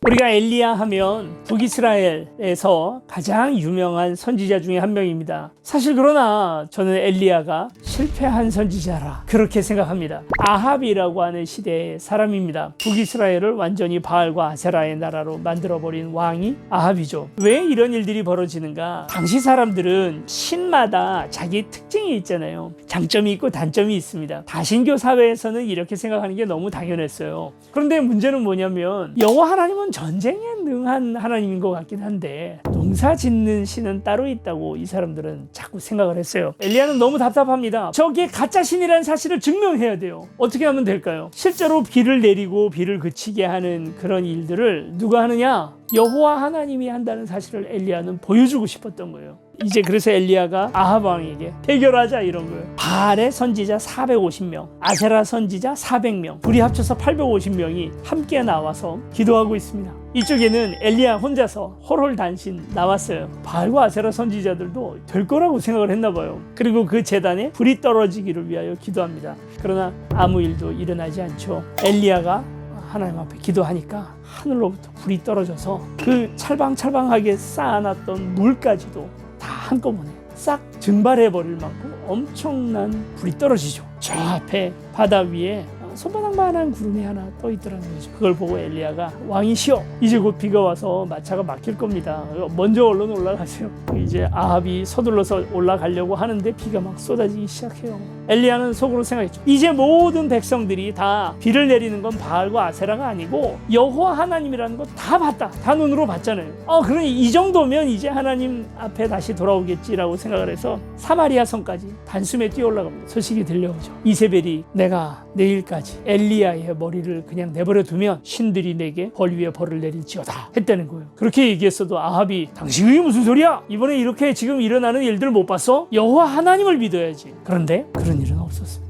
우리가 엘리야 하면 북이스라엘에서 가장 유명한 선지자 중에 한 명입니다. 사실 그러나 저는 엘리야가 실패한 선지자라 그렇게 생각합니다. 아합이라고 하는 시대의 사람입니다. 북이스라엘을 완전히 바알과 아세라의 나라로 만들어버린 왕이 아합이죠. 왜 이런 일들이 벌어지는가? 당시 사람들은 신마다 자기 특징이 있잖아요. 장점이 있고 단점이 있습니다. 다신교 사회에서는 이렇게 생각하는 게 너무 당연했어요. 그런데 문제는 뭐냐면 여호와 하나님은 전쟁에 능한 하나님인 것 같긴 한데 농사 짓는 신은 따로 있다고 이 사람들은 자꾸 생각을 했어요. 엘리야는 너무 답답합니다. 저게 가짜 신이라는 사실을 증명해야 돼요. 어떻게 하면 될까요? 실제로 비를 내리고 비를 그치게 하는 그런 일들을 누가 하느냐? 여호와 하나님이 한다는 사실을 엘리야는 보여주고 싶었던 거예요. 이제 그래서 엘리야가 아합 왕에게 대결하자 이런 거예요. 바알의 선지자 450명, 아세라 선지자 400명, 둘이 합쳐서 850명이 함께 나와서 기도하고 있습니다. 이쪽에는 엘리야 혼자서 홀홀단신 나왔어요. 바알과 아세라 선지자들도 될 거라고 생각을 했나 봐요. 그리고 그 제단에 불이 떨어지기를 위하여 기도합니다. 그러나 아무 일도 일어나지 않죠. 엘리야가 하나님 앞에 기도하니까 하늘로부터 불이 떨어져서 그 찰방찰방하게 쌓아놨던 물까지도 다 한꺼번에 싹 증발해버릴 만큼 엄청난 불이 떨어지죠. 저 앞에 바다 위에 손바닥만한 구름이 하나 떠 있더라는 거죠. 그걸 보고 엘리야가 왕이시여 이제 곧 비가 와서 마차가 막힐 겁니다. 먼저 얼른 올라가세요. 이제 아합이 서둘러서 올라가려고 하는데 비가 막 쏟아지기 시작해요. 엘리야는 속으로 생각했죠. 이제 모든 백성들이 다 비를 내리는 건 바알과 아세라가 아니고 여호와 하나님이라는 거 다 봤다. 다 눈으로 봤잖아요. 그러니 이 정도면 이제 하나님 앞에 다시 돌아오겠지라고 생각을 해서 사마리아 성까지 단숨에 뛰어 올라갑니다. 소식이 들려오죠. 이세벨이 내가 내일까지 엘리야의 머리를 그냥 내버려 두면 신들이 내게 벌 위에 벌을 내릴지어다 했다는 거예요. 그렇게 얘기했어도 아합이 당신이 무슨 소리야? 이번에 이렇게 지금 일어나는 일들 못 봤어? 여호와 하나님을 믿어야지. 그런데 그런 일은 없었습니다.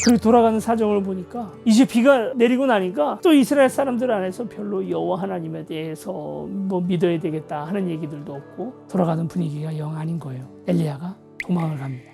그리고 돌아가는 사정을 보니까 이제 비가 내리고 나니까 또 이스라엘 사람들 안에서 별로 여호와 하나님에 대해서 뭐 믿어야 되겠다 하는 얘기들도 없고 돌아가는 분위기가 영 아닌 거예요. 엘리야가 도망을 갑니다.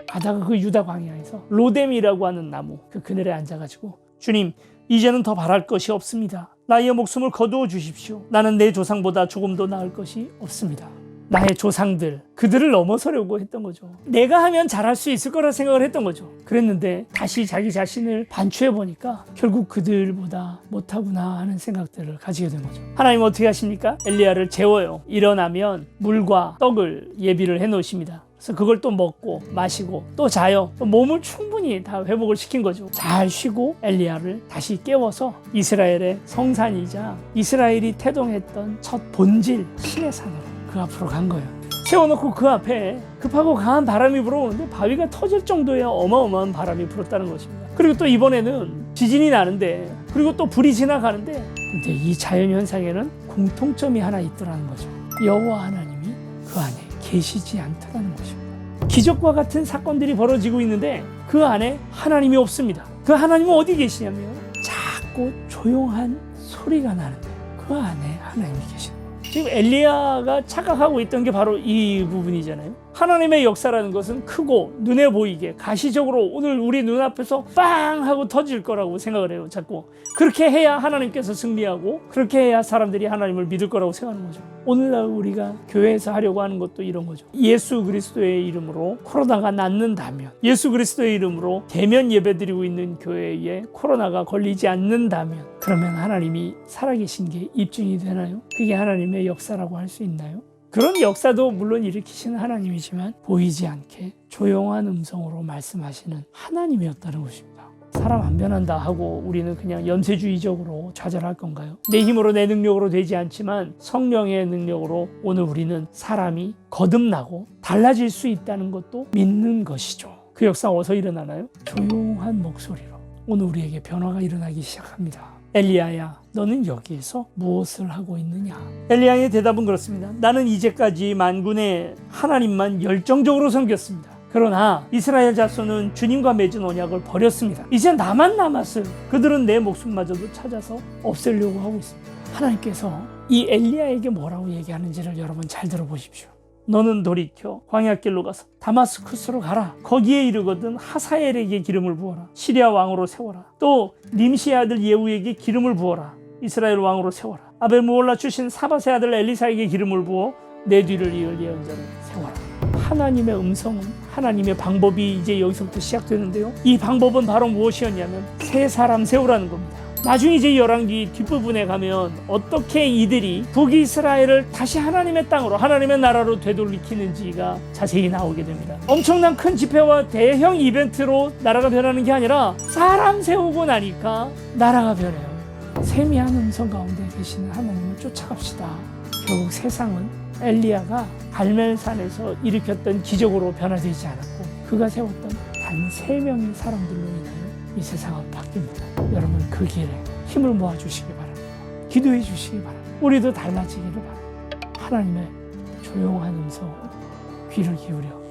가다가 그 유다 광야에서 로뎀이라고 하는 나무 그 그늘에 앉아가지고 주님 이제는 더 바랄 것이 없습니다. 나의 목숨을 거두어 주십시오. 나는 내 조상보다 조금 더 나을 것이 없습니다. 나의 조상들 그들을 넘어서려고 했던 거죠. 내가 하면 잘할 수 있을 거라 생각을 했던 거죠. 그랬는데 다시 자기 자신을 반추해 보니까 결국 그들보다 못하구나 하는 생각들을 가지게 된 거죠. 하나님 어떻게 하십니까? 엘리야를 재워요. 일어나면 물과 떡을 예비를 해 놓으십니다. 그래서 그걸 또 먹고 마시고 또 자요. 또 몸을 충분히 다 회복을 시킨 거죠. 잘 쉬고 엘리야를 다시 깨워서 이스라엘의 성산이자 이스라엘이 태동했던 첫 본질 시내산으로 그 앞으로 간 거예요. 세워놓고 그 앞에 급하고 강한 바람이 불어오는데 바위가 터질 정도의 어마어마한 바람이 불었다는 것입니다. 그리고 또 이번에는 지진이 나는데 그리고 또 불이 지나가는데 근데 이 자연현상에는 공통점이 하나 있더라는 거죠. 여호와 하나님이 그 안에 계시지 않다는 것입니다. 기적과 같은 사건들이 벌어지고 있는데 그 안에 하나님이 없습니다. 그 하나님은 어디 계시냐면 작고 조용한 소리가 나는데 그 안에 하나님이 계십니다. 지금 엘리야가 착각하고 있던 게 바로 이 부분이잖아요. 하나님의 역사라는 것은 크고 눈에 보이게 가시적으로 오늘 우리 눈앞에서 빵 하고 터질 거라고 생각을 해요. 자꾸 그렇게 해야 하나님께서 승리하고 그렇게 해야 사람들이 하나님을 믿을 거라고 생각하는 거죠. 오늘날 우리가 교회에서 하려고 하는 것도 이런 거죠. 예수 그리스도의 이름으로 코로나가 낫는다면, 예수 그리스도의 이름으로 대면 예배드리고 있는 교회에 코로나가 걸리지 않는다면 그러면 하나님이 살아계신 게 입증이 되나요? 그게 하나님의 역사라고 할 수 있나요? 그런 역사도 물론 일으키시는 하나님이지만 보이지 않게 조용한 음성으로 말씀하시는 하나님이었다는 것입니다. 사람 안 변한다 하고 우리는 그냥 염세주의적으로 좌절할 건가요? 내 힘으로 내 능력으로 되지 않지만 성령의 능력으로 오늘 우리는 사람이 거듭나고 달라질 수 있다는 것도 믿는 것이죠. 그 역사 어디서 일어나나요? 조용한 목소리로 오늘 우리에게 변화가 일어나기 시작합니다. 엘리야야, 너는 여기에서 무엇을 하고 있느냐? 엘리야의 대답은 그렇습니다. 나는 이제까지 만군의 하나님만 열정적으로 섬겼습니다. 그러나 이스라엘 자손은 주님과 맺은 언약을 버렸습니다. 이제 나만 남았어요. 그들은 내 목숨마저도 찾아서 없애려고 하고 있습니다. 하나님께서 이 엘리야에게 뭐라고 얘기하는지를 여러분 잘 들어보십시오. 너는 돌이켜 광야길로 가서 다마스쿠스로 가라. 거기에 이르거든 하사엘에게 기름을 부어라. 시리아 왕으로 세워라. 또 님시의 아들 예후에게 기름을 부어라. 이스라엘 왕으로 세워라. 아벨 무올라 출신 사밧의 아들 엘리사에게 기름을 부어 내 뒤를 이을 예언자를 세워라. 하나님의 음성은, 하나님의 방법이 이제 여기서부터 시작되는데요. 이 방법은 바로 무엇이었냐면 새 사람 세우라는 겁니다. 나중에 이제 열왕기 뒷부분에 가면 어떻게 이들이 북이스라엘을 다시 하나님의 땅으로, 하나님의 나라로 되돌리키는지가 자세히 나오게 됩니다. 엄청난 큰 집회와 대형 이벤트로 나라가 변하는 게 아니라 사람 세우고 나니까 나라가 변해요. 세미한 음성 가운데 계시는 하나님을 쫓아갑시다. 결국 세상은 엘리야가 갈멜산에서 일으켰던 기적으로 변화되지 않았고 그가 세웠던 단 3명의 사람들로 인하여 이 세상은 바뀝니다. 여러분 그 길에 힘을 모아주시기 바랍니다. 기도해 주시기 바랍니다. 우리도 달라지기를 바랍니다. 하나님의 조용한 음성으로 귀를 기울여